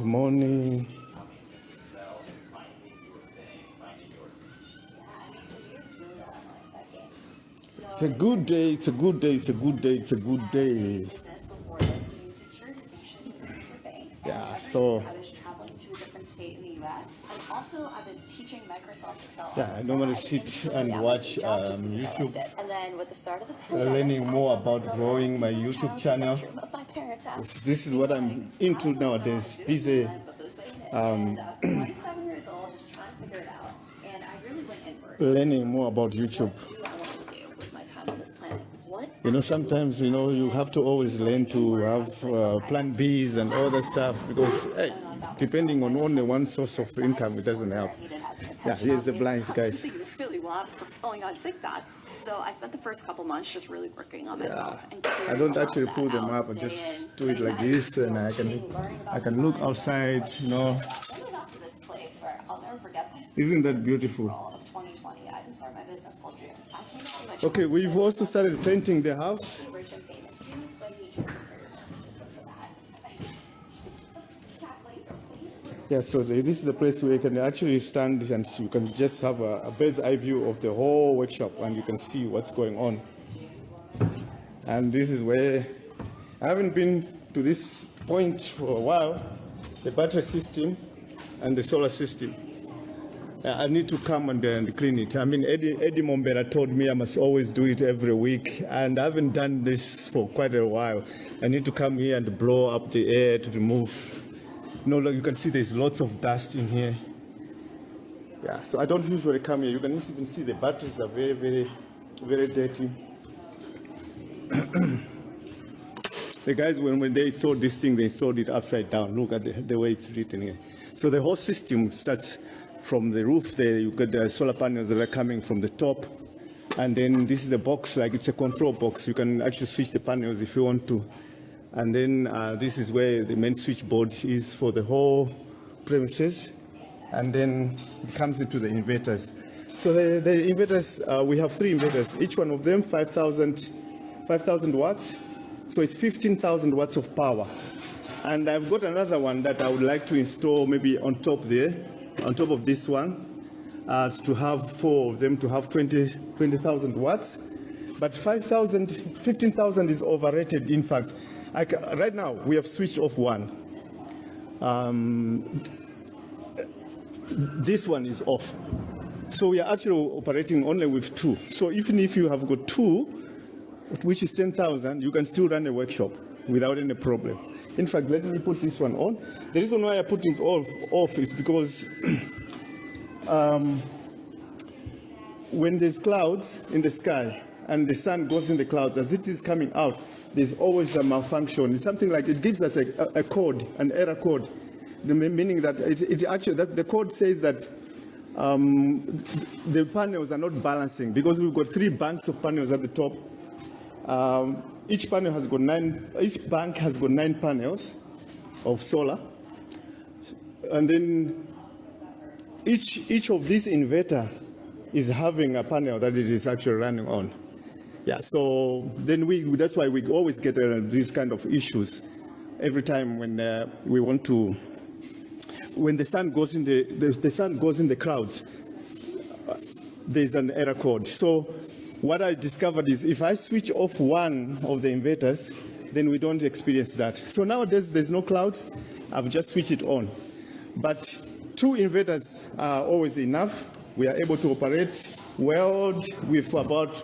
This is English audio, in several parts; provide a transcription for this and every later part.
morning. It's a good day, it's a good day, it's a good day, it's a good day. Yeah, so yeah, I normally sit and watch YouTube. And then with the start of the pandemic, Learning more about growing my YouTube channel. This is what I'm into nowadays. Busy. 27 years old, just trying to figure it out. And I really went inward. Learning more about YouTube. What do I want to do with my time on this planet? What? You know, sometimes, you know, you have to always learn to have plan Bs and all that stuff because, hey, depending on only one source of income, it doesn't help. Yeah, here's the blinds, guys. Something you really want fulfilling on TikTok. So I spent the first couple months just really working on myself. Yeah. And I don't actually pull them up. I just do it like this, and I can look outside. You know, Then we got to this place where I'll never forget this. isn't that beautiful? Fall of 2020, I didn't start my business till June. I came to my Okay, we've also started painting the house. rich and famous soon, so I need you for that. Yeah, so this is the place where you can actually stand and you can just have a bird's eye view of the whole workshop and you can see what's going on. And this is where I haven't been to this point for a while, the battery system and the solar system. I need to come and clean it. I mean, Eddie Mombera told me I must always do it every week, and I haven't done this for quite a while. I need to come here and blow up the air to remove. You know, like you can see there's lots of dust in here. Yeah, so I don't usually come here. You can even see the batteries are very, very, very dirty. The guys, when they installed this thing, they installed it upside down. Look at the way it's written here. So the whole system starts from the roof there. You got the solar panels that are coming from the top. And then this is the box, like it's a control box. You can actually switch the panels if you want to. And then this is where the main switchboard is for the whole premises. And then it comes into the inverters. So the inverters, we have 3 inverters. Each one of them 5,000 watts. So it's 15,000 watts of power. And I've got another one that I would like to install maybe on top there, on top of this one, to have 4 of them to have 20,000 watts. But 15,000 is overrated. In fact, right now we have switched off one. This one is off. So we are actually operating only with 2. So even if you have got 2, which is 10,000, you can still run a workshop without any problem. In fact, let me put this one on. The reason why I put it off is because when there's clouds in the sky and the sun goes in the clouds, as it is coming out, there's always a malfunction. It's something like it gives us a code, an error code, meaning that it actually the code says that the panels are not balancing because we've got 3 banks of panels at the top. Each panel has got 9. Each bank has got 9 panels of solar, and then each of these inverter is having a panel that it is actually running on. Yeah, so then that's why we always get these kind of issues every time when we want to, when the sun goes in the sun goes in the clouds, there's an error code. So what I discovered is if I switch off one of the inverters, then we don't experience that. So nowadays there's no clouds, I've just switched it on. But 2 inverters are always enough. We are able to operate, weld with about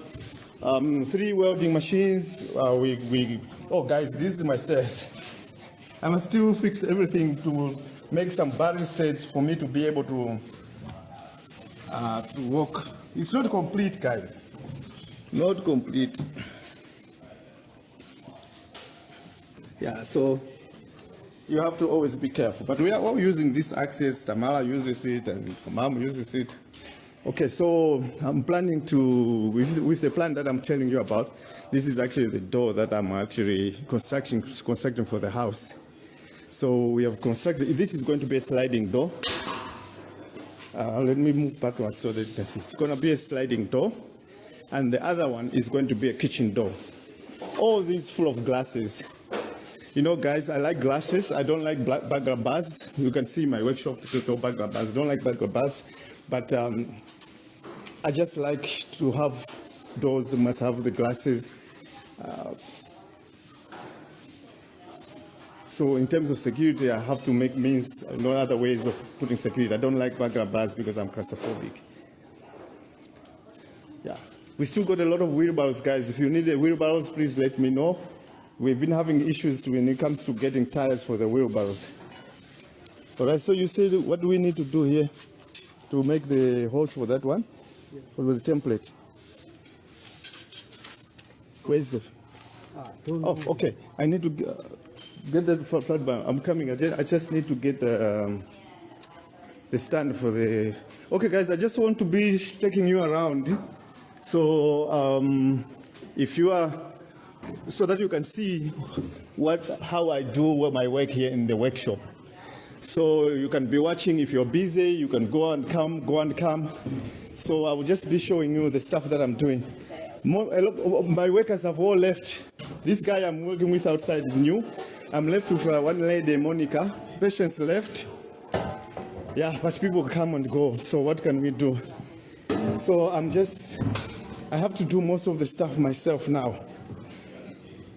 3 welding machines. Oh guys, this is my stairs. I must still fix everything to make some barrel stairs for me to be able to walk. It's not complete, guys. Not complete. Yeah, so you have to always be careful. But we are all using this access. Tamara uses it and Mom uses it. Okay, so I'm planning to, with the plan that I'm telling you about, this is actually the door that I'm actually constructing for the house. So we have constructed, this is going to be a sliding door. Let me move backwards so that you can see. It's going to be a sliding door. And the other one is going to be a kitchen door. All these full of glasses. You know, guys, I like glasses. I don't like background bars. You can see my workshop, no background bars. I don't like background bars, but I just like to have those, must have the glasses. So in terms of security, I have to make means, no other ways of putting security. I don't like background bars because I'm claustrophobic. Yeah, we still got a lot of wheelbarrows, guys. If you need a wheelbarrows, please let me know. We've been having issues when it comes to getting tires for the wheelbarrows. All right, so you said, what do we need to do here to make the hose for that one? Yeah. For the template? Where is it? Oh, okay. I need to get that flat bar. I'm coming. I just need to get the stand for the... Okay, guys, I just want to be taking you around. So if you are... so that you can see how I do my work here in the workshop. So you can be watching. If you're busy, you can go and come. So I will just be showing you the stuff that I'm doing. My workers have all left. This guy I'm working with outside is new. I'm left with one lady, Monica. Patients left. Yeah, but people come and go. So what can we do? So I have to do most of the stuff myself now.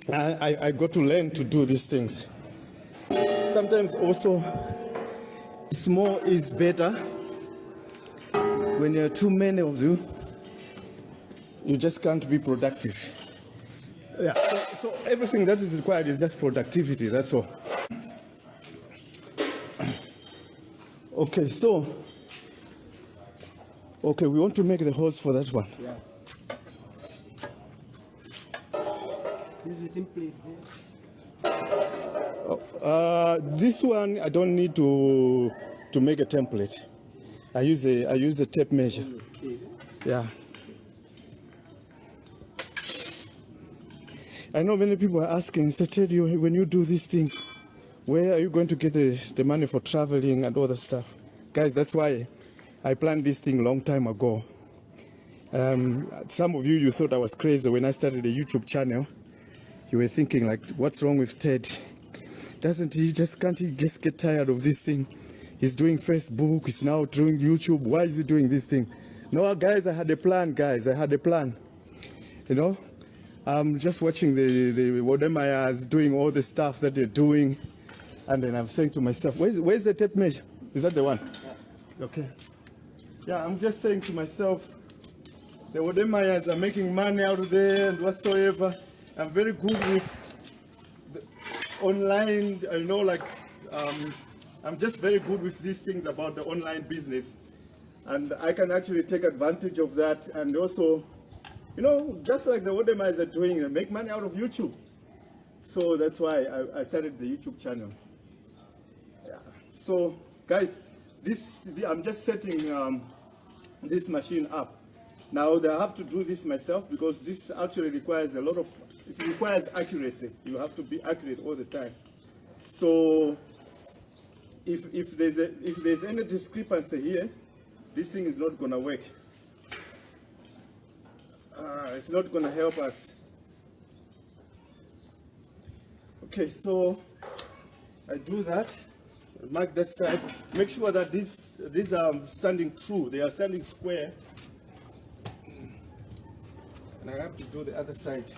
I got to learn to do these things. Sometimes also, small is better. When there are too many of you, you just can't be productive. Yeah. So everything that is required is just productivity. That's all. Okay. So, okay, we want to make the hose for that one. Yeah. This is a template there. This one I don't need to make a template. I use a tape measure. Yeah. I know many people are asking, so tell you, when you do this thing, where are you going to get the money for traveling and all that stuff? Guys, that's why I planned this thing a long time ago. Some of you thought I was crazy when I started a YouTube channel. You were thinking like, what's wrong with Ted? Can't he just get tired of this thing? He's doing Facebook, he's now doing YouTube. Why is he doing this thing? No, guys, I had a plan, guys. I had a plan. You know, I'm just watching the Wodemayas doing all the stuff that they're doing. And then I'm saying to myself, where's the tape measure? Is that the one? Yeah. Okay. Yeah, I'm just saying to myself, the Wodemayas are making money out of there and whatsoever. I'm very good with the online, I know, like, I'm just very good with these things about the online business. And I can actually take advantage of that. And also, you know, just like the Wodemayas are doing, make money out of YouTube. So that's why I started the YouTube channel. Yeah. So, guys, I'm just setting this machine up. Now, I have to do this myself because this actually requires it requires accuracy. You have to be accurate all the time. So, if there's any discrepancy here, this thing is not going to work. It's not going to help us. Okay, so I do that. Mark that side. Make sure that these are standing true. They are standing square. And I have to do the other side.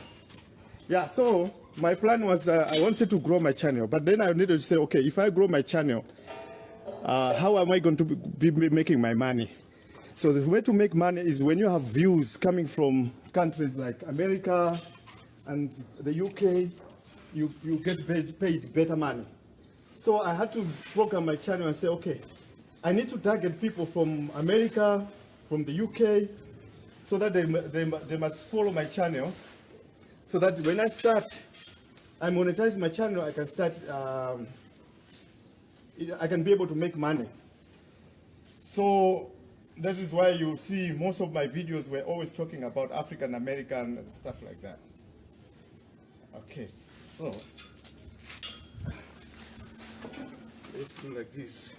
Yeah, so my plan was I wanted to grow my channel, but then I needed to say, okay, if I grow my channel, how am I going to be making my money? So the way to make money is when you have views coming from countries like America and the UK, you get paid better money. So I had to program my channel and say, okay, I need to target people from America, from the UK, so that they must follow my channel, so that when I monetize my channel, I can start, I can be able to make money. So that is why you see most of my videos were always talking about African American and stuff like that. Okay, so let's do like this.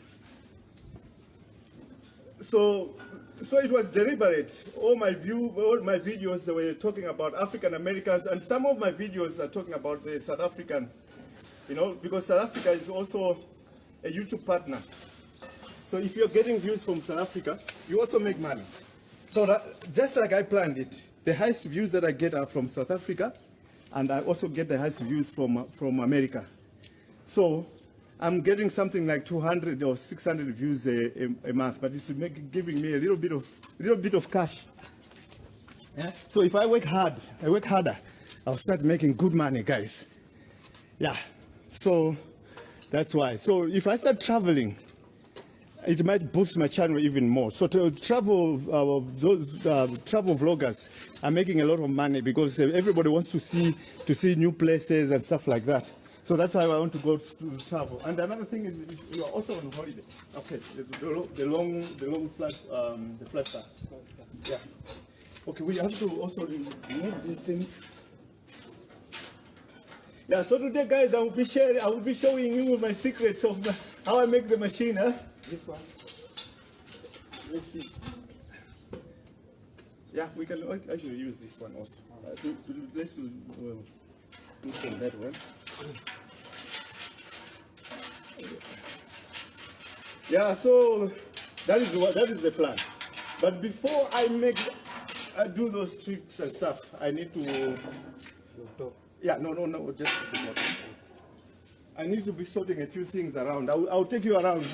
So it was deliberate. All my videos were talking about African Americans, and some of my videos are talking about the South African You know, because South Africa is also a YouTube partner. So if you're getting views from South Africa, you also make money. So that, just like I planned it, the highest views that I get are from South Africa, and I also get the highest views from America. So I'm getting something like 200 or 600 views a month, but it's giving me a little bit of cash. Yeah? So if I work harder, I'll start making good money, guys. Yeah, so that's why. So if I start traveling, it might boost my channel even more. So to travel, travel vloggers are making a lot of money because everybody wants to see new places and stuff like that. So that's why I want to go to travel. And another thing is you are also on holiday. Okay, the long flat, the flat part. Yeah. Okay, we have to also remove these things. Yeah, so today, guys, I will be showing you my secrets of how I make the machine, huh? This one. Let's see. Yeah, we can actually use this one also. Let's do from that one. Yeah, so that is the plan. But before I do those tricks and stuff, I need to. Yeah, no, just. I need to be sorting a few things around. I'll take you around.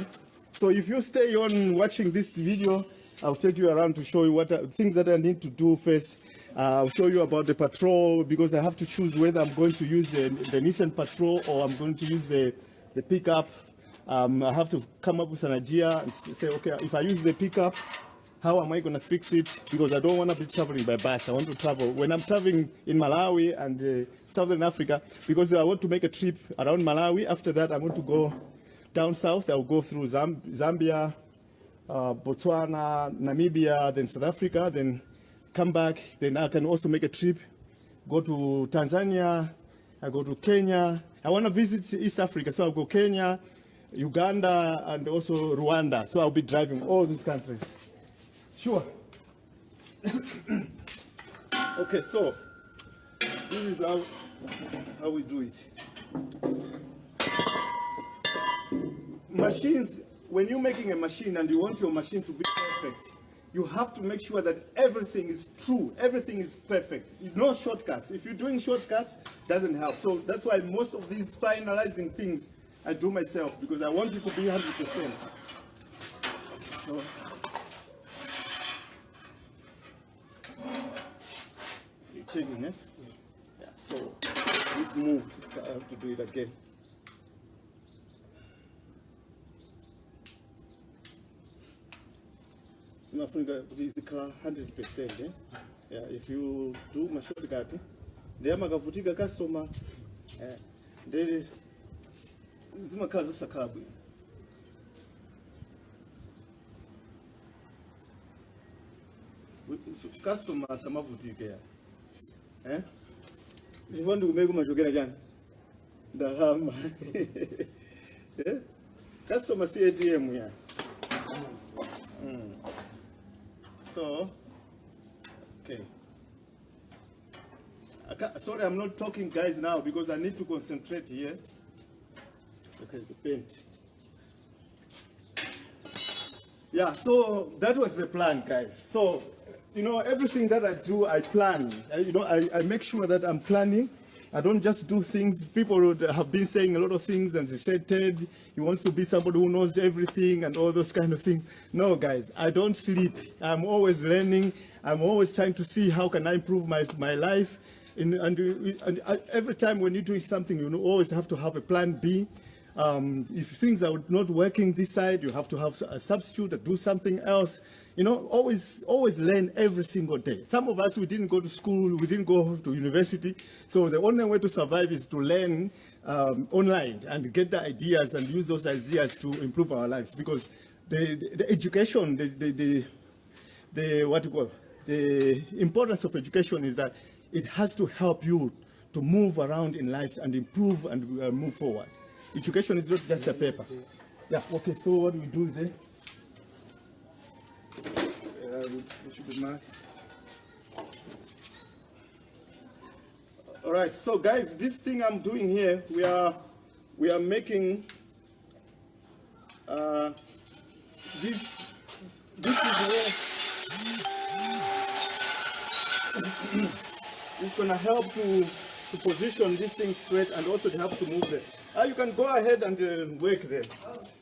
So if you stay on watching this video, I'll take you around to show you what things that I need to do first. I'll show you about the patrol because I have to choose whether I'm going to use the Nissan Patrol or I'm going to use the pickup. I have to come up with an idea and say, okay, if I use the pickup, how am I going to fix it? Because I don't want to be traveling by bus. I want to travel. When I'm traveling in Malawi and Southern Africa, because I want to make a trip around Malawi. After that, I want to go down south. I'll go through Zambia, Botswana, Namibia, then South Africa, then come back. Then I can also make a trip, go to Tanzania, I go to Kenya. I want to visit East Africa, so I'll go Kenya, Uganda, and also Rwanda. So I'll be driving all these countries. Sure. Okay, so this is how we do it. Machines, when you're making a machine and you want your machine to be perfect, you have to make sure that everything is true, everything is perfect. No shortcuts. If you're doing shortcuts, doesn't help. So that's why most of these finalizing things I do myself because I want it to be 100%. So. You're checking it? Yeah, so this moved, so I have to do it again. Unafunga zika 100%, eh? Yeah, if you do my shortcut, they makavutika customer, they zimakaza sakabu. Customer samavutika ya. Sifandu kumeka mashokera jana. Ndahama. Customer si ATM ya. So, okay. Sorry, I'm not talking, guys, now because I need to concentrate here. Okay, the paint. Yeah, so that was the plan, guys. So, you know, everything that I do, I plan. I make sure that I'm planning. I don't just do things. People have been saying a lot of things and they said, Ted, he wants to be somebody who knows everything and all those kind of things. No, guys, I don't sleep. I'm always learning. I'm always trying to see how can I improve my life. And every time when you're doing something, you always have to have a plan B. If things are not working this side, you have to have a substitute or do something else. You know, always learn every single day. Some of us, we didn't go to school, we didn't go to university. So the only way to survive is to learn online and get the ideas and use those ideas to improve our lives. Because the education, the importance of education is that it has to help you to move around in life and improve and move forward. Education is not just a paper. Yeah, okay, so what do we do there? We should be mad. All right, so guys, this thing I'm doing here, we are we are making this is where it's going to help to position this thing straight and also to help to move there. You can go ahead and work there.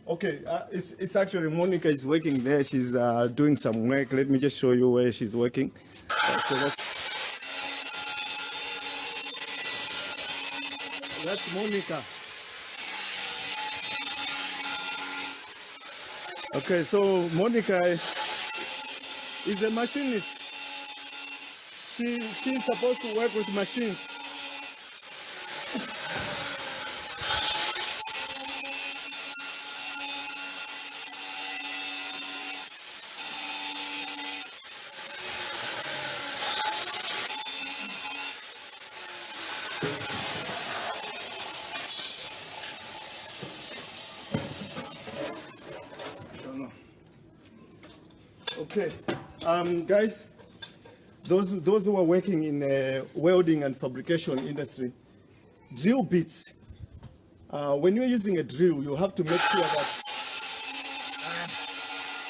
Okay, it's actually Monica is working there. She's doing some work. Let me just show you where she's working. So that's Monica. Okay, so Monica is a machinist. She's supposed to work with machines. Okay, guys, those who are working in welding and fabrication industry, drill bits. When you're using a drill, you have to make sure that.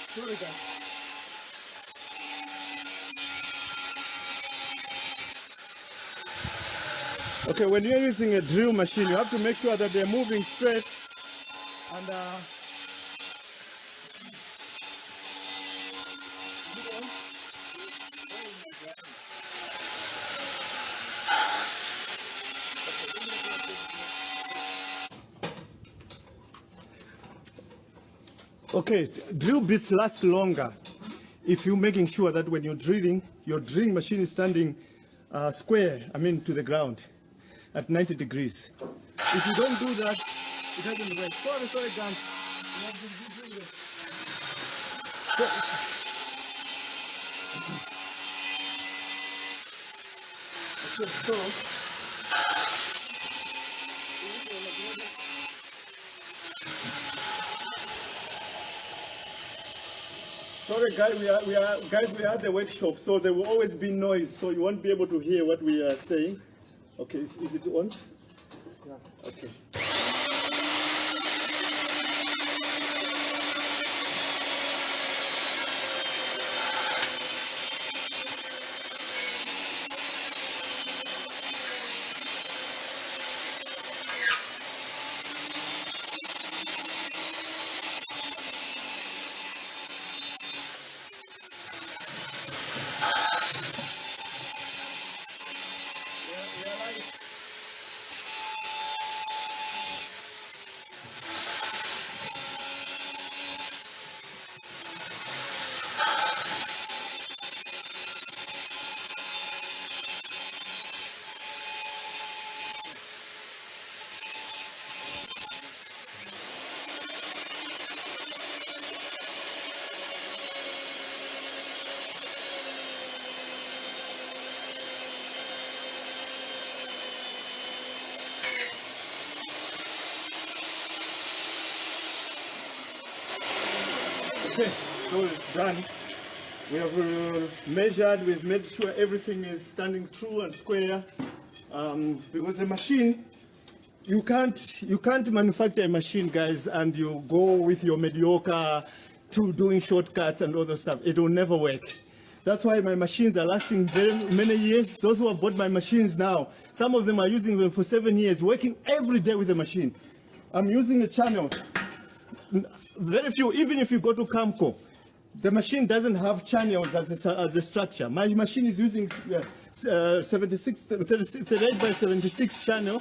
Sorry, guys. Okay, when you're using a drill machine, you have to make sure that they're moving straight and. Okay, drill bits last longer if you're making sure that when you're drilling, your drilling machine is standing square, to the ground at 90 degrees. If you don't do that, it doesn't work. Sorry, guys. Sorry, guys, we are at the workshop, so there will always be noise, so you won't be able to hear what we are saying. Okay, is it on? Yeah. Okay. Okay, so it's done. We have measured, we've made sure everything is standing true and square. Because the machine, you can't manufacture a machine, guys, and you go with your mediocre to doing shortcuts and all that stuff. It will never work. That's why my machines are lasting very many years. Those who have bought my machines now, some of them are using them for 7 years, working every day with the machine. I'm using a channel. Very few, even if you go to Camco, the machine doesn't have channels as a structure. My machine is using 38 by 76 channel,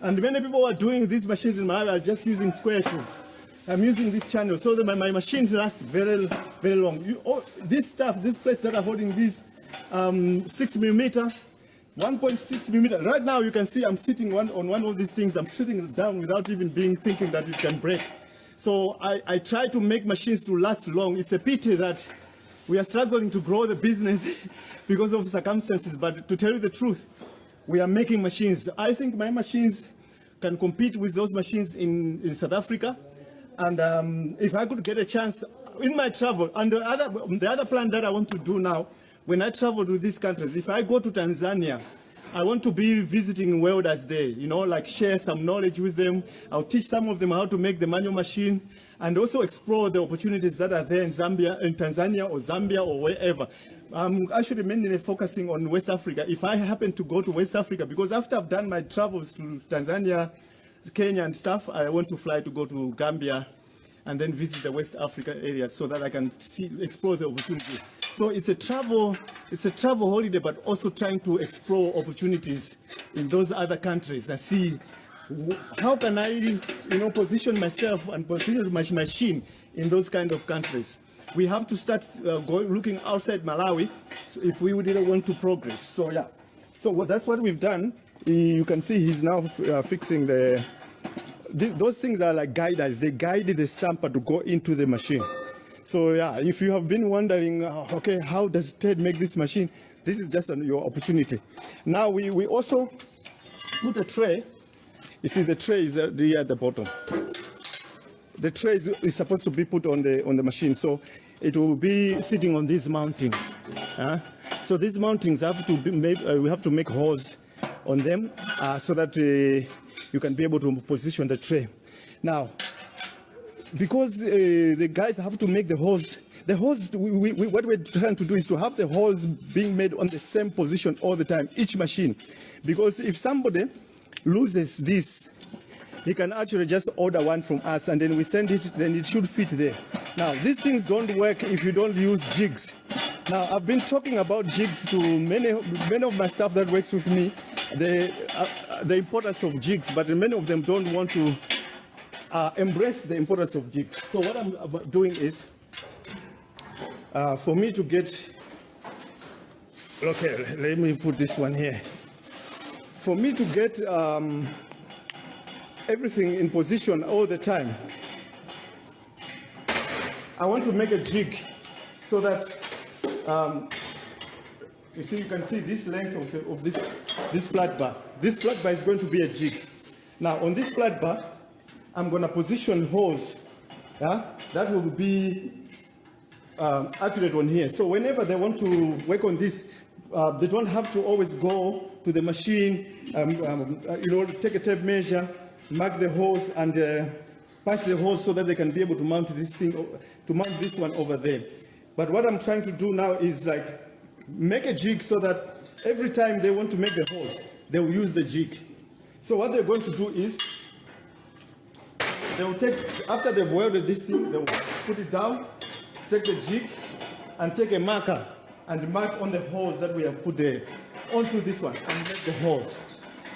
and many people are doing these machines in Malawi are just using square tube. I'm using this channel so that my machines last very, very long. This stuff, this plates that are holding these 6mm, 1.6mm. Right now you can see I'm sitting on one of these things. I'm sitting down without even thinking that it can break. So I try to make machines to last long. It's a pity that we are struggling to grow the business because of circumstances, but to tell you the truth, we are making machines. I think my machines can compete with those machines in South Africa. And if I could get a chance in my travel, and the other plan that I want to do now, when I travel to these countries, if I go to Tanzania, I want to be visiting welders there, you know, like share some knowledge with them. I'll teach some of them how to make the manual machine and also explore the opportunities that are there in Zambia, in Tanzania or Zambia or wherever. I'm actually mainly focusing on West Africa. If I happen to go to West Africa, because after I've done my travels to Tanzania, Kenya and stuff, I want to fly to go to Gambia and then visit the West Africa area so that I can explore the opportunities. So it's a travel holiday, but also trying to explore opportunities in those other countries and see how can I, you know, position myself and position my machine in those kind of countries. We have to start looking outside Malawi if we really want to progress. So yeah, so that's what we've done. You can see he's now fixing those things are like guiders. They guide the stamper to go into the machine. So yeah, if you have been wondering, okay, how does Ted make this machine? This is just your opportunity. Now we also put a tray. You see the tray is there at the bottom. The tray is supposed to be put on the machine, so it will be sitting on these mountings. So these mountings have to be made. We have to make holes on them so that you can be able to position the tray. Now, because the guys have to make the holes, what we're trying to do is to have the holes being made on the same position all the time, each machine. Because if somebody loses this, he can actually just order one from us and then we send it, then it should fit there. Now, these things don't work if you don't use jigs. Now, I've been talking about jigs to many of my staff that works with me, the importance of jigs, but many of them don't want to embrace the importance of jigs. So what I'm doing is, for me to get, okay, let me put this one here. For me to get everything in position all the time, I want to make a jig so that, you see, you can see this length of this flat bar. This flat bar is going to be a jig. Now on this flat bar, I'm going to position holes, that will be accurate on here. So whenever they want to work on this, they don't have to always go to the machine, you know, take a tape measure, mark the holes and punch the holes so that they can be able to mount this thing, to mount this one over there. But what I'm trying to do now is like make a jig so that every time they want to make the holes, they will use the jig. So what they're going to do is, they will take, after they've welded this thing, they will put it down, take the jig, and take a marker and mark on the holes that we have put there onto this one and make the holes.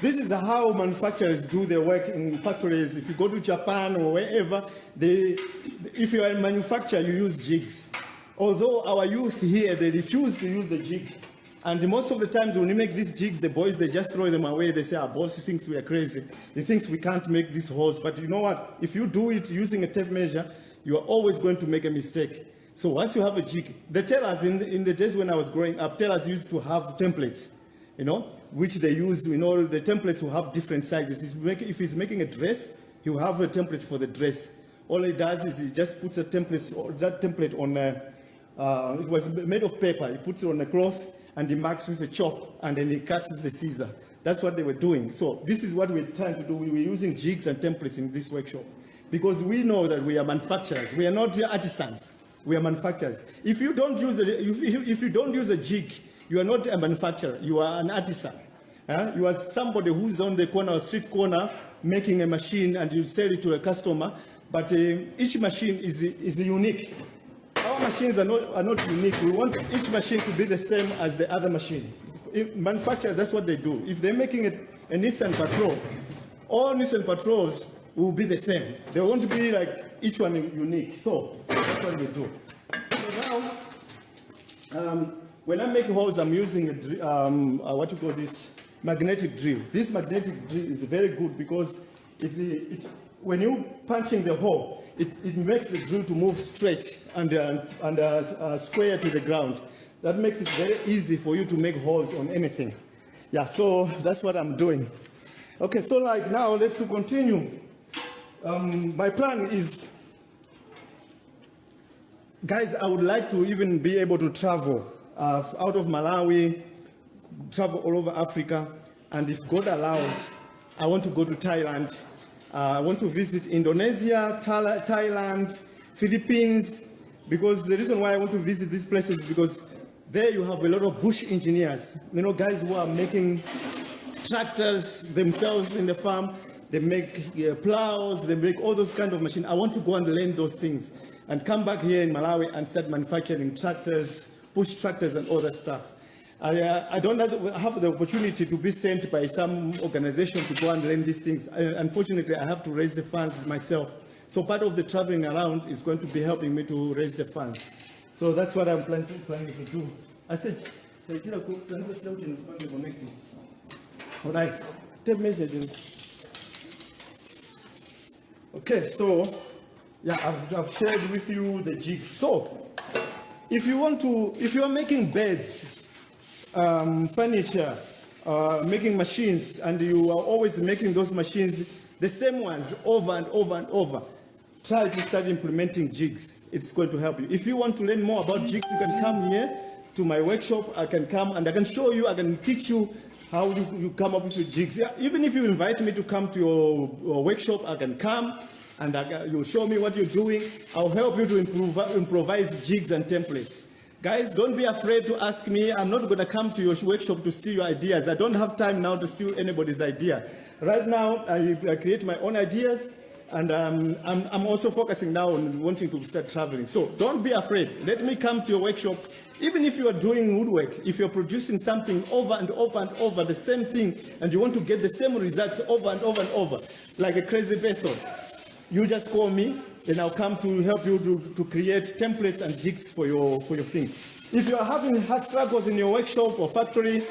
This is how manufacturers do their work in factories. If you go to Japan or wherever, if you are a manufacturer, you use jigs. Although our youth here, they refuse to use the jig. And most of the times when you make these jigs, the boys, they just throw them away. They say, our boss thinks we are crazy. He thinks we can't make these holes. But you know what? If you do it using a tape measure, you are always going to make a mistake. So once you have a jig, the tailors, in the days when I was growing up, tailors used to have templates, you know, which they used, you know, the templates will have different sizes. If he's making a dress, he will have a template for the dress. All he does is he just puts a template, or that template on, it was made of paper. He puts it on a cloth and he marks with a chalk and then he cuts with a scissor. That's what they were doing. So this is what we're trying to do. We were using jigs and templates in this workshop because we know that we are manufacturers. We are not artisans. We are manufacturers. If you don't use if you don't use a jig, you are not a manufacturer. You are an artisan. You are somebody who's on the corner, or street corner, making a machine and you sell it to a customer. But each machine is unique. Our machines are not unique. We want each machine to be the same as the other machine. Manufacturers, that's what they do. If they're making a Nissan Patrol, all Nissan Patrols will be the same. They won't be like each one unique. So that's what we do. So now, when I'm making holes, I'm using what you call this magnetic drill. This magnetic drill is very good because when you're punching the hole, it makes the drill to move straight and square to the ground. That makes it very easy for you to make holes on anything. Yeah, so that's what I'm doing. Okay, so like now, let's continue. My plan is, guys, I would like to even be able to travel out of Malawi, travel all over Africa, And if God allows, I want to go to Thailand. I want to visit Indonesia, Thailand, Philippines, because the reason why I want to visit these places is because there you have a lot of bush engineers, guys who are making tractors themselves in the farm. They make plows, they make all those kind of machines. I want to go and learn those things and come back here in Malawi and start manufacturing tractors, push tractors and all that stuff. I don't have the opportunity to be sent by some organization to go and learn these things. Unfortunately, I have to raise the funds myself. So part of the traveling around is going to be helping me to raise the funds. So that's what I'm planning to do. I said, all right, take messages. Okay, so yeah, I've shared with you the jigs. So if you are making beds, furniture, making machines, and you are always making those machines, the same ones over and over and over, try to start implementing jigs. It's going to help you. If you want to learn more about jigs, you can come here to my workshop. I can come and I can show you, I can teach you how you come up with your jigs. Yeah, even if you invite me to come to your workshop, I can come and you'll show me what you're doing. I'll help you to improvise jigs and templates. Guys, don't be afraid to ask me. I'm not going to come to your workshop to steal your ideas. I don't have time now to steal anybody's idea. Right now, I create my own ideas, and I'm also focusing now on wanting to start traveling. So don't be afraid. Let me come to your workshop. Even if you are doing woodwork, if you're producing something over and over and over, the same thing, and you want to get the same results over and over and over, like a crazy person, you just call me, then I'll come to help you to create templates and jigs for your thing. If you are having hard struggles in your workshop or factory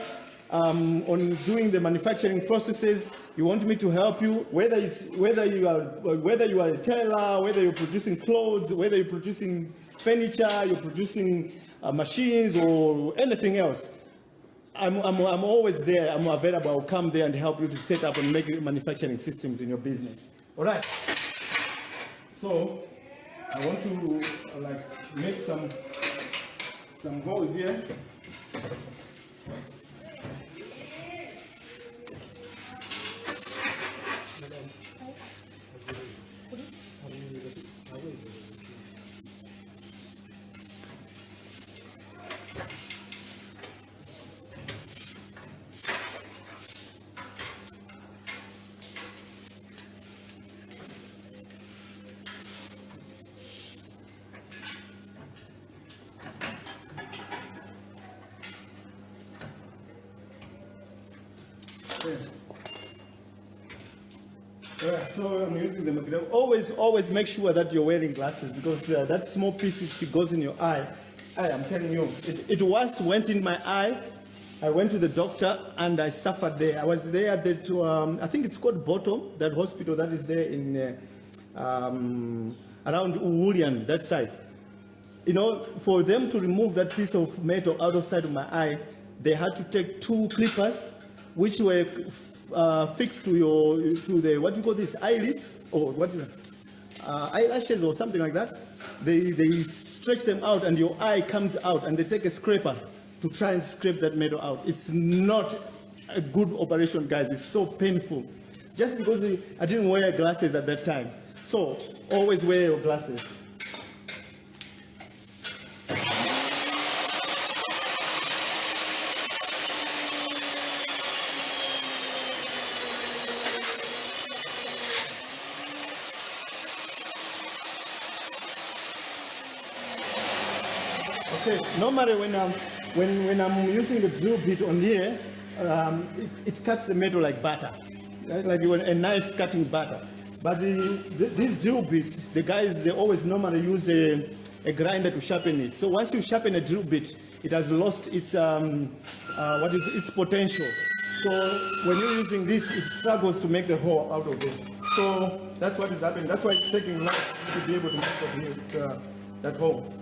on doing the manufacturing processes, you want me to help you, whether you are a tailor, whether you're producing clothes, whether you're producing furniture, you're producing machines or anything else. I'm always there. I'm available. I'll come there and help you to set up and make manufacturing systems in your business. All right. So I want to make some holes here. Yeah, so I'm using the magnet. Always make sure that you're wearing glasses, because that small piece goes in your eye. I'm telling you, it once went in my eye. I went to the doctor and I suffered there. I was there at I think it's called Bottom, that hospital that is there in around Uwulian, that side. For them to remove that piece of metal out of side of my eye, they had to take 2 clippers, which were fixed to the, what do you call this, eyelids, or what, eyelashes or something like that. They stretch them out and your eye comes out, and they take a scraper to try and scrape that metal out. It's not a good operation, guys. It's so painful. Just because I didn't wear glasses at that time. So always wear your glasses. Okay, normally when I'm using the drill bit on here, it cuts the metal like butter, right? Like a knife cutting butter. But these drill bits, the guys, they always normally use a grinder to sharpen it. So once you sharpen a drill bit, it has lost its its potential. So when you're using this, it struggles to make the hole out of it. So that's what is happening. That's why it's taking long to be able to make that hole.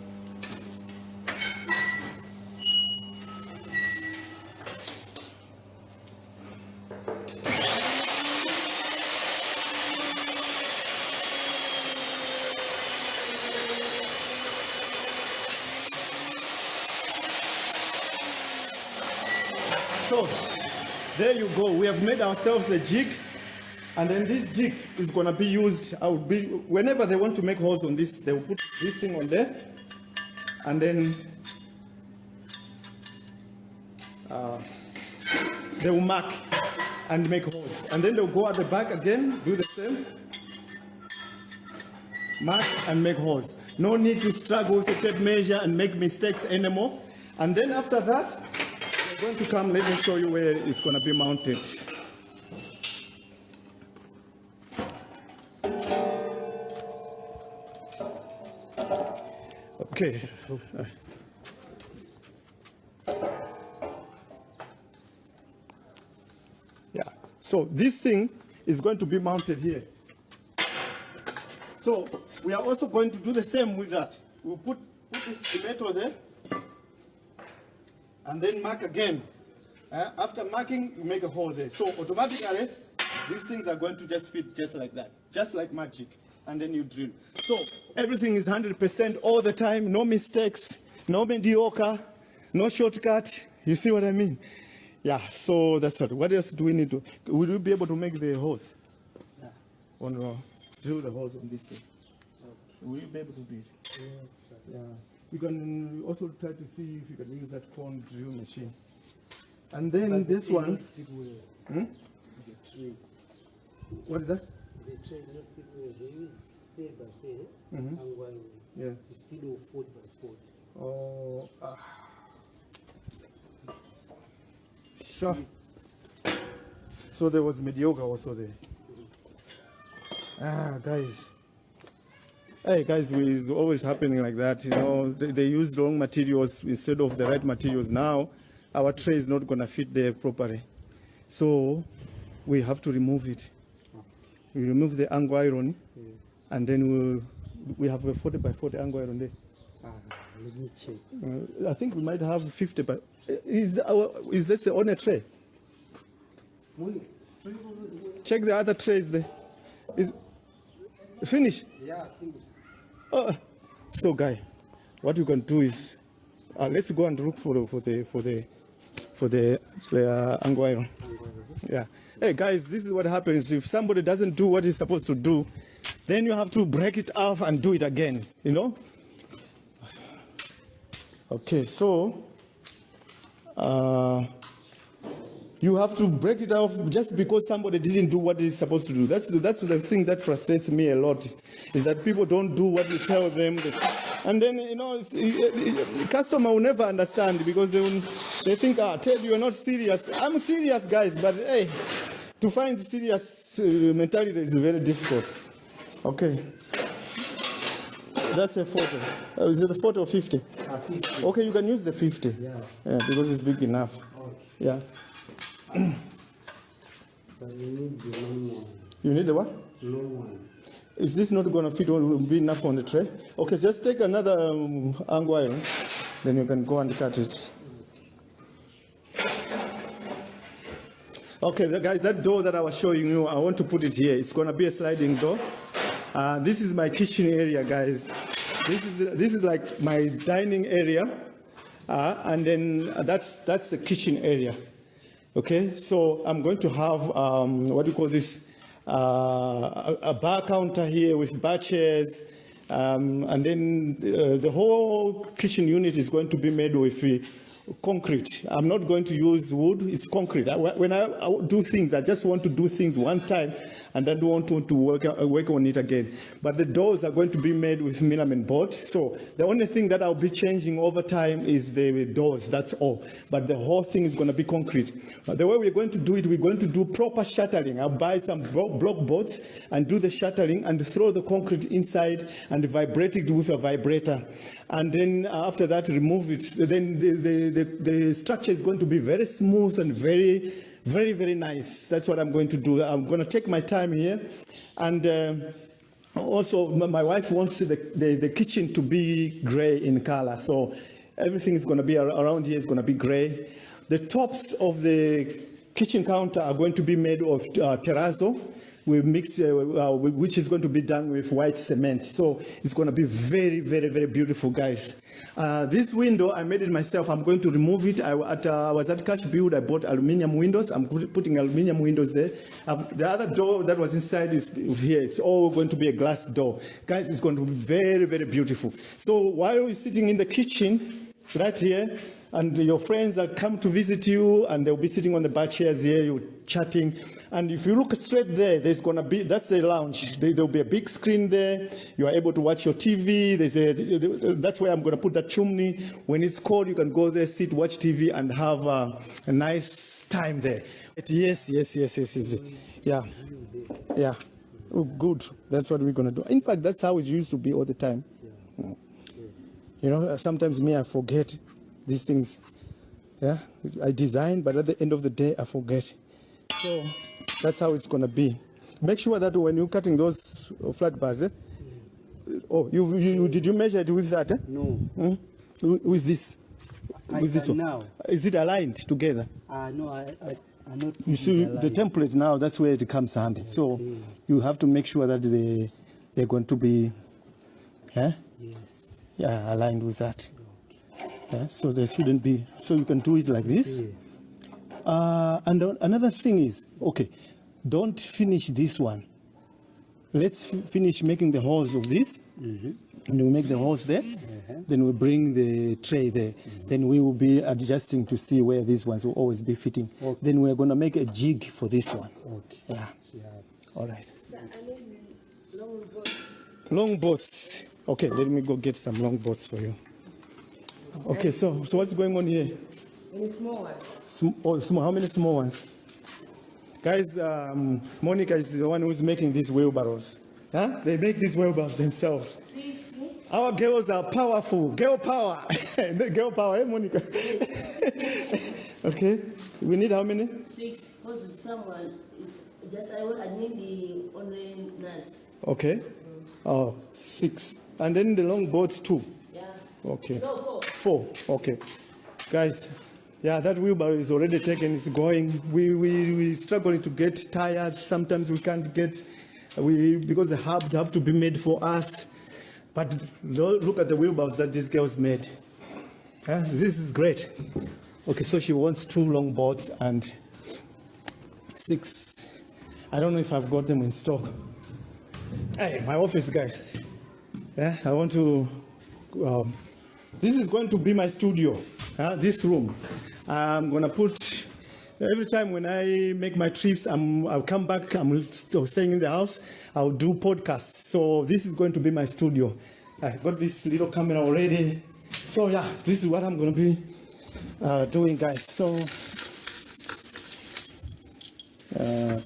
So there you go. We have made ourselves a jig, and then this jig is gonna be used. Whenever they want to make holes on this, they will put this thing on there, and then they will mark and make holes, and then they'll go at the back again, do the same, mark and make holes. No need to struggle with the tape measure and make mistakes anymore. And then after that, we're going to come, let me show you where it's going to be mounted. Okay. Yeah. So this thing is going to be mounted here. So we are also going to do the same with that. We'll put this metal there, and then mark again. After marking, you make a hole there. So automatically, these things are going to just fit just like that, just like magic. And then you drill. So everything is 100% all the time, no mistakes, no mediocre, no shortcut. You see what I mean? Yeah, so that's it. What else do we need to? Will we be able to make the holes? Yeah. Drill the holes on this thing. Okay. Will you be able to do it? Yes, sir. Yeah. You can also try to see if you can use that cone drill machine. And then this one. What is that? The tray, they use 3 by 3, and one, yeah. Instead of 4 by 4. Oh, sure. So there was mediocre also there. Guys. Hey, guys, it's always happening like that. You know, they use wrong materials instead of the right materials. Now, our tray is not going to fit there properly. So, we have to remove it. We remove the angle iron, and then we have a 40 by 40 angle iron there. Let me check. I think we might have 50, but is this on a tray? Check the other trays there. Is finish? Yeah, finished. So, guy, what you can do is let's go and look for the angle iron. Yeah. Hey guys, this is what happens if somebody doesn't do what he's supposed to do. Then you have to break it off and do it again. You know. Okay, so you have to break it off just because somebody didn't do what he's supposed to do. That's the thing that frustrates me a lot, is that people don't do what you tell them. And then, you know, the customer will never understand because they think, Ted, you're not serious. I'm serious, guys, but hey, to find serious mentality is very difficult. Okay. That's a 40. Is it a 40 or 50? 50. Okay, you can use the 50. Yeah. Yeah, because it's big enough. Okay. Yeah. So you need the long one. You need the what? Long one. Is this not going to fit or will be enough on the tray? Okay, just take another angle iron, then you can go and cut it. Okay, guys, that door that I was showing you, I want to put it here. It's going to be a sliding door. This is my kitchen area, guys. This is like my dining area, and then that's the kitchen area. Okay, so I'm going to have what do you call this? A bar counter here with bar chairs, and then the whole kitchen unit is going to be made with concrete. I'm not going to use wood, it's concrete. When I do things, I just want to do things one time and I don't want to work on it again. But the doors are going to be made with melamine board. So the only thing that I'll be changing over time is the doors, that's all. But the whole thing is going to be concrete. But the way we're going to do it, we're going to do proper shuttering. I'll buy some block boards and do the shuttering and throw the concrete inside and vibrate it with a vibrator. And then after that, remove it. Then the structure is going to be very smooth and very, very, very nice. That's what I'm going to do. I'm going to take my time here. And also, my wife wants the kitchen to be gray in color. So everything is going to be around here is going to be gray. The tops of the kitchen counter are going to be made of terrazzo. we mix, which is going to be done with white cement. So it's going to be very, very, very beautiful, guys. This window, I made it myself. I'm going to remove it. I was at Cash Build. I bought aluminum windows. I'm putting aluminum windows there. The other door that was inside is here. It's all going to be a glass door. Guys, it's going to be very, very beautiful. So while you're sitting in the kitchen, right here, and your friends are come to visit you, and they'll be sitting on the bar chairs here, you're chatting. And if you look straight there, there's going to be, that's the lounge. There'll be a big screen there. You are able to watch your TV. That's where I'm going to put that chimney. When it's cold, you can go there, sit, watch TV, and have a nice time there. Yes. Yeah. Oh, good. That's what we're going to do. In fact, that's how it used to be all the time. You know, sometimes I forget these things. Yeah, I design, but at the end of the day, I forget. So that's how it's going to be. Make sure that when you're cutting those flat bars, oh, did you measure it with that? No. With this? With this one? Now. Is it aligned together? No, I not. You see, the template now, that's where it comes handy. So you have to make sure that they're going to be aligned with that. Yeah, so there shouldn't be, so you can do it like this. And another thing is, okay, don't finish this one. Let's finish making the holes of this. And we make the holes there. Then we bring the tray there. Then we will be adjusting to see where these ones will always be fitting. Then we're going to make a jig for this one. Yeah. All right. Long boats. Okay, let me go get some long boats for you. Okay, so what's going on here? Any small ones. Small. How many small ones? Guys, Monica is the one who's making these wheelbarrows. Huh? They make these wheelbarrows themselves. Our girls are powerful. Girl power. Girl power, Monica? Okay. We need how many? 6. Because someone is just, I need the only nuts. Okay. Oh, 6. And then the long boats too. Yeah. Okay. No, 4. Okay. Guys, yeah, that wheelbarrow is already taken. It's going. We're struggling to get tires. Sometimes we can't get, because the hubs have to be made for us. But look at the wheelbarrows that these girls made. Yeah, this is great. Okay, so she wants 2 long boards and 6. I don't know if I've got them in stock. Hey, my office, guys. Yeah, I want to. This is going to be my studio. This room. I'm gonna put. Every time when I make my trips, I'll come back. I'm still staying in the house. I'll do podcasts. So this is going to be my studio. I got this little camera already. So yeah, this is what I'm gonna be doing, guys. So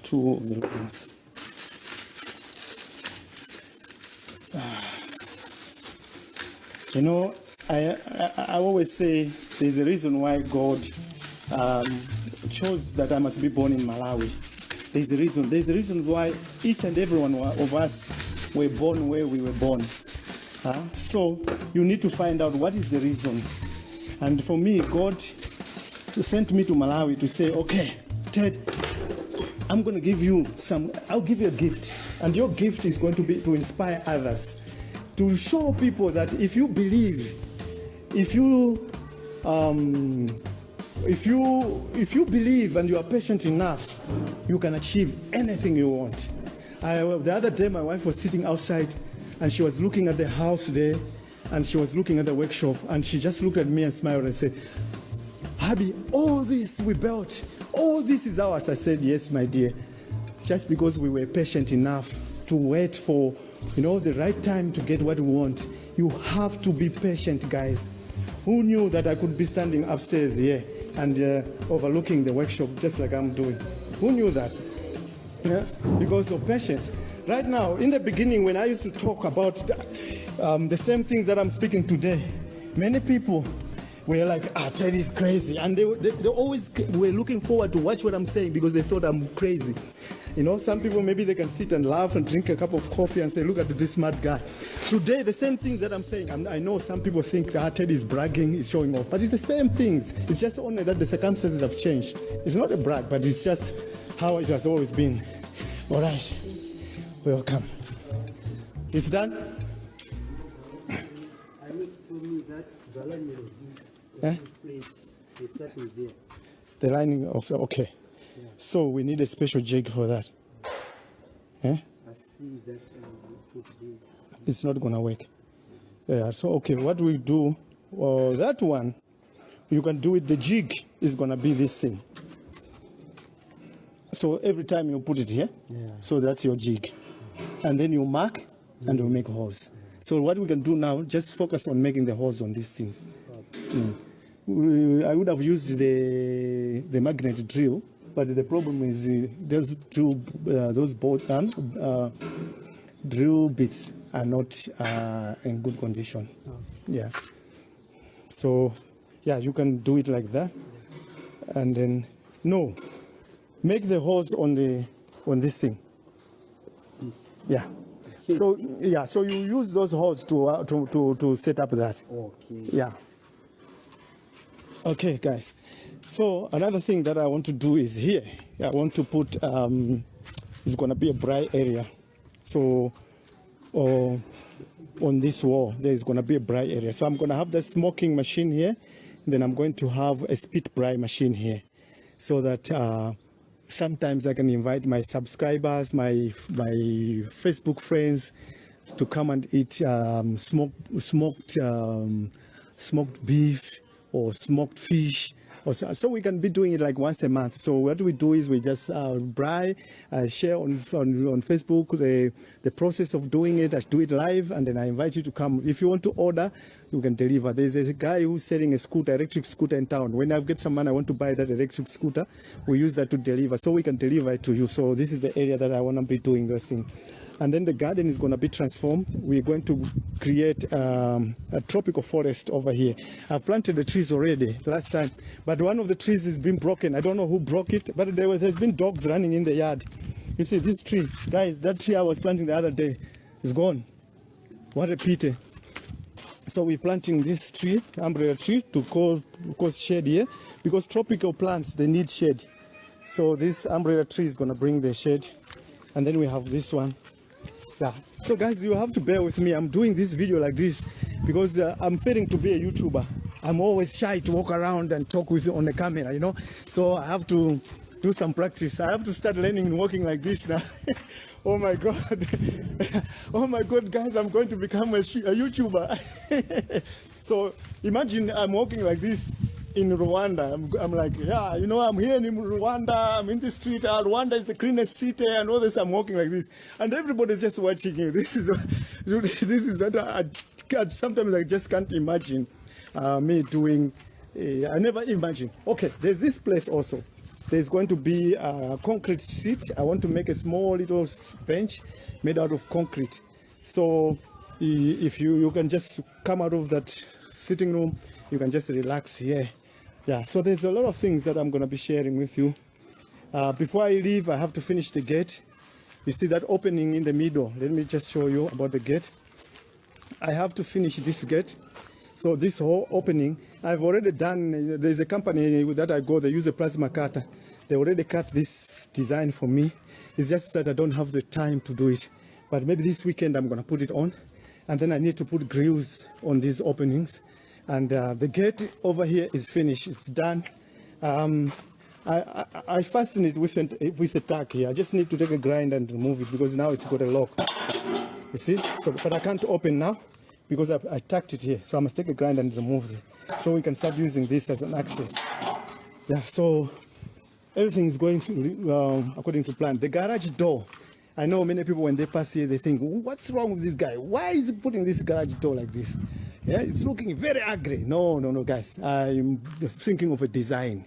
2 of the ones. You know, I always say there's a reason why God chose that I must be born in Malawi. There's a reason. There's a reason why each and every one of us were born where we were born. So you need to find out what is the reason. And for me, God sent me to Malawi to say, okay, Ted, I'm going to give you I'll give you a gift. And your gift is going to be to inspire others. To show people that if you believe, if you believe and you are patient enough, you can achieve anything you want. The other day, my wife was sitting outside and she was looking at the house there and she was looking at the workshop and she just looked at me and smiled and said, Abby, all this we built, all this is ours. I said, yes, my dear, just because we were patient enough to wait for the right time to get what we want. You have to be patient, guys. Who knew that I could be standing upstairs here and overlooking the workshop just like I'm doing? Who knew that? Yeah? Because of patience. Right now, in the beginning, when I used to talk about the same things that I'm speaking today, many people were like, Ted is crazy. And they always were looking forward to watch what I'm saying because they thought I'm crazy. Some people, maybe they can sit and laugh and drink a cup of coffee and say, look at this smart guy. Today, the same things that I'm saying, I know some people think Ted is bragging, he's showing off, but it's the same things. It's just only that the circumstances have changed. It's not a brag, but it's just how it has always been. All right. Welcome. It's done? I wish for me that the lining of Eh? this place is starting there. The lining of, okay. So we need a special jig for that. Eh? I see that put the It's not gonna work. Yeah, so okay, what we do, that one, you can do it, the jig is gonna be this thing. So every time you put it here, so that's your jig. And then you mark and you make holes. So what we can do now, just focus on making the holes on these things. I would have used the magnet drill, but the problem is those drill bits are not in good condition. Yeah. So, yeah, you can do it like that, and then make the holes on this thing. Yeah. So yeah, so you use those holes to set up that. okay. Yeah. Okay, guys. So another thing that I want to do is here. I want to put it's gonna be a bright area. So on this wall there is gonna be a bright area. So I'm gonna have the smoking machine here, and then I'm going to have a spit bright machine here, so that sometimes I can invite my subscribers, my Facebook friends, to come and eat smoked beef or smoked fish. So we can be doing it like once a month. So what we do is we just share on Facebook the process of doing it. I do it live, and then I invite you to come. If you want to order, you can deliver. There's a guy who's selling a scooter, electric scooter in town. When I get some money, I want to buy that electric scooter. We use that to deliver, so we can deliver it to you. So this is the area that I want to be doing this thing. And then the garden is going to be transformed. We're going to create a tropical forest over here. I've planted the trees already last time, but one of the trees has been broken. I don't know who broke it, but there's been dogs running in the yard. You see this tree, guys, that tree I was planting the other day is gone. What a pity. So we're planting this tree, umbrella tree, to cause shade here, because tropical plants, they need shade. So this umbrella tree is going to bring the shade. And then we have this one. Yeah. So guys, you have to bear with me. I'm doing this video like this because I'm failing to be a YouTuber. I'm always shy to walk around and talk with you on the camera, you know. So I have to do some practice. I have to start learning walking like this now. Oh my God. Oh my God, guys, I'm going to become a YouTuber. So imagine I'm walking like this in Rwanda. I'm like, yeah, you know, I'm here in Rwanda, I'm in the street, Rwanda is the cleanest city, and all this, I'm walking like this, and everybody's just watching you. This is what I sometimes I just can't imagine me doing. I never imagine. Okay, there's this place also. There's going to be a concrete seat. I want to make a small little bench made out of concrete. So if you can just come out of that sitting room, you can just relax here. Yeah, so there's a lot of things that I'm going to be sharing with you. Before I leave, I have to finish the gate. You see that opening in the middle? Let me just show you about the gate. I have to finish this gate. So this whole opening, I've already done. There's a company that I go, they use a plasma cutter. They already cut this design for me. It's just that I don't have the time to do it. But maybe this weekend I'm going to put it on. And then I need to put grills on these openings. And the gate over here is finished. It's done. I fastened it with a tack here. I just need to take a grind and remove it because now it's got a lock. You see? So, but I can't open now because I tacked it here. So I must take a grind and remove it. So we can start using this as an access. Yeah, so everything is going according to plan. The garage door. I know many people, when they pass here, they think, what's wrong with this guy? Why is he putting this garage door like this? Yeah, it's looking very ugly. No, guys. I'm thinking of a design.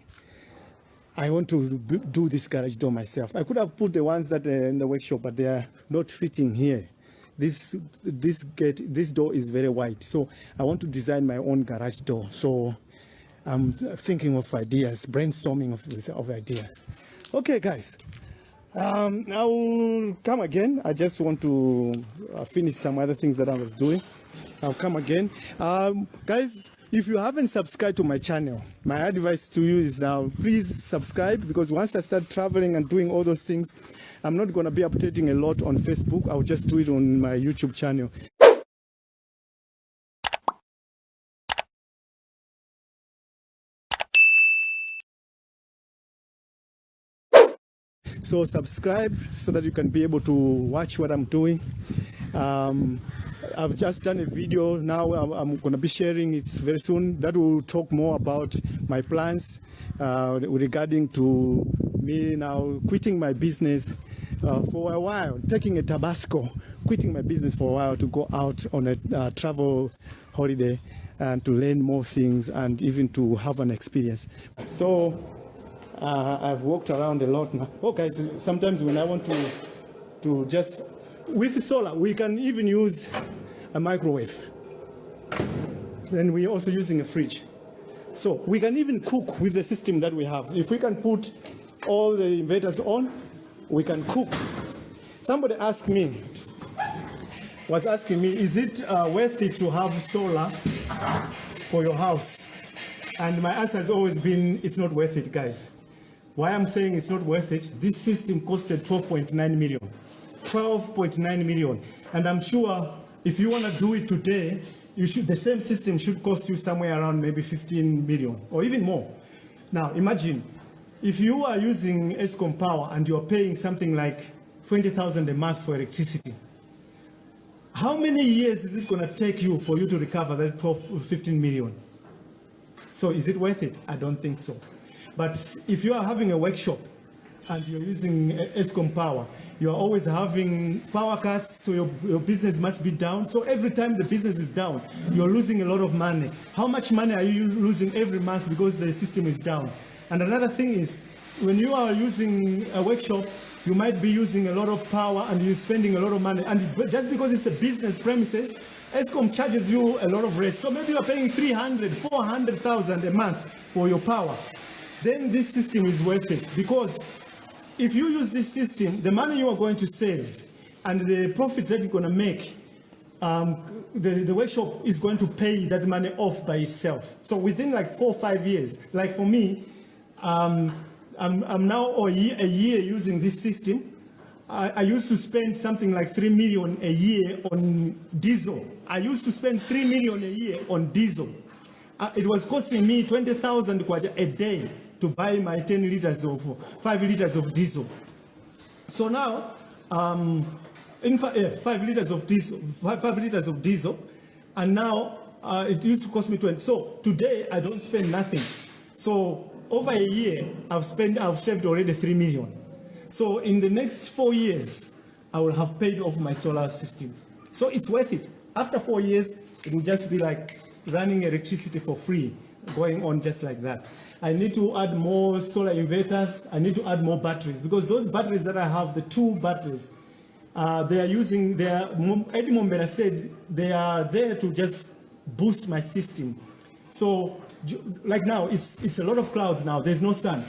I want to do this garage door myself. I could have put the ones that are in the workshop, but they are not fitting here. This door is very wide. So I want to design my own garage door. So I'm thinking of ideas, brainstorming of ideas. Okay, guys. I will come again. I just want to finish some other things that I was doing. I'll come again. Guys, if you haven't subscribed to my channel, my advice to you is now, please subscribe, because once I start traveling and doing all those things, I'm not going to be updating a lot on Facebook. I'll just do it on my YouTube channel. So subscribe so that you can be able to watch what I'm doing. I've just done a video now. I'm going to be sharing it very soon. That will talk more about my plans regarding to me now quitting my business for a while, taking a Tabasco, quitting my business for a while to go out on a travel holiday and to learn more things and even to have an experience. So I've walked around a lot now. Oh guys, sometimes when I want to just, with solar, we can even use a microwave. Then we're also using a fridge. So we can even cook with the system that we have. If we can put all the inverters on, we can cook. Somebody asked me, was asking me, is it worth it to have solar for your house? And my answer has always been, it's not worth it, guys. Why I'm saying it's not worth it, this system costed 12.9 million. 12.9 million. And I'm sure if you want to do it today, the same system should cost you somewhere around maybe 15 million or even more. Now imagine, if you are using Eskom power and you're paying something like 20,000 a month for electricity, how many years is it going to take you for you to recover that 12 or 15 million? So is it worth it? I don't think so. But if you are having a workshop and you're using Eskom power, you are always having power cuts, so your business must be down. So every time the business is down, you're losing a lot of money. How much money are you losing every month because the system is down? And another thing is, when you are using a workshop, you might be using a lot of power and you're spending a lot of money. And just because it's a business premises, Eskom charges you a lot of rates. So maybe you're paying 300, 400,000 a month for your power. Then this system is worth it, because if you use this system, the money you are going to save and the profits that you're going to make, the workshop is going to pay that money off by itself. So within like 4 or 5 years, like for me, I'm now a year using this system. I used to spend something like 3 million a year on diesel. I used to spend 3 million a year on diesel. It was costing me 20,000 a day to buy my 5 liters of diesel. So now, 5 liters of diesel, 5 liters of diesel, and now it used to cost me 20. So today I don't spend nothing. So over a year, I've saved already 3 million. So in the next 4 years, I will have paid off my solar system. So it's worth it. After 4 years, it will just be like running electricity for free, going on just like that. I need to add more solar inverters. I need to add more batteries, because those batteries that I have, the 2 batteries, Eddie Mombera said they are there to just boost my system. So like now, it's a lot of clouds now, there's no sun.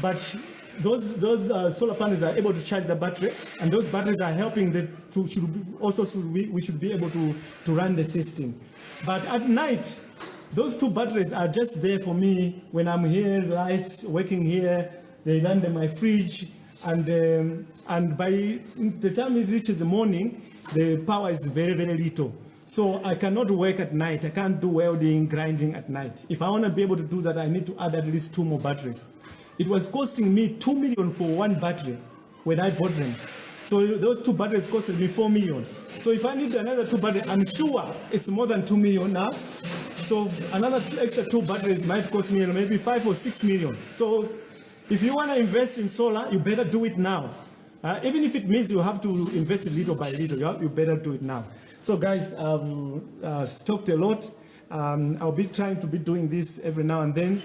But those solar panels are able to charge the battery, and those batteries are helping we should be able to run the system. But at night, those 2 batteries are just there for me when I'm here, lights working here, they run in my fridge, and by the time it reaches the morning, the power is very, very little. So I cannot work at night. I can't do welding, grinding at night. If I want to be able to do that, I need to add at least 2 more batteries. It was costing me 2 million for 1 battery when I bought them. So those 2 batteries costed me 4 million. So if I need another 2 batteries, I'm sure it's more than 2 million now. So another extra 2 batteries might cost me maybe 5 or 6 million. So if you want to invest in solar, you better do it now. Even if it means you have to invest it little by little, you better do it now. So guys, I've talked a lot. I'll be trying to be doing this every now and then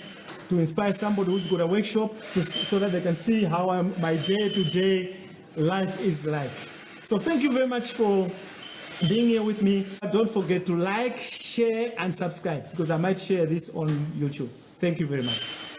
to inspire somebody who's got a workshop so that they can see how my day-to-day life is like. So thank you very much for being here with me. Don't forget to like, share, and subscribe, because I might share this on YouTube. Thank you very much.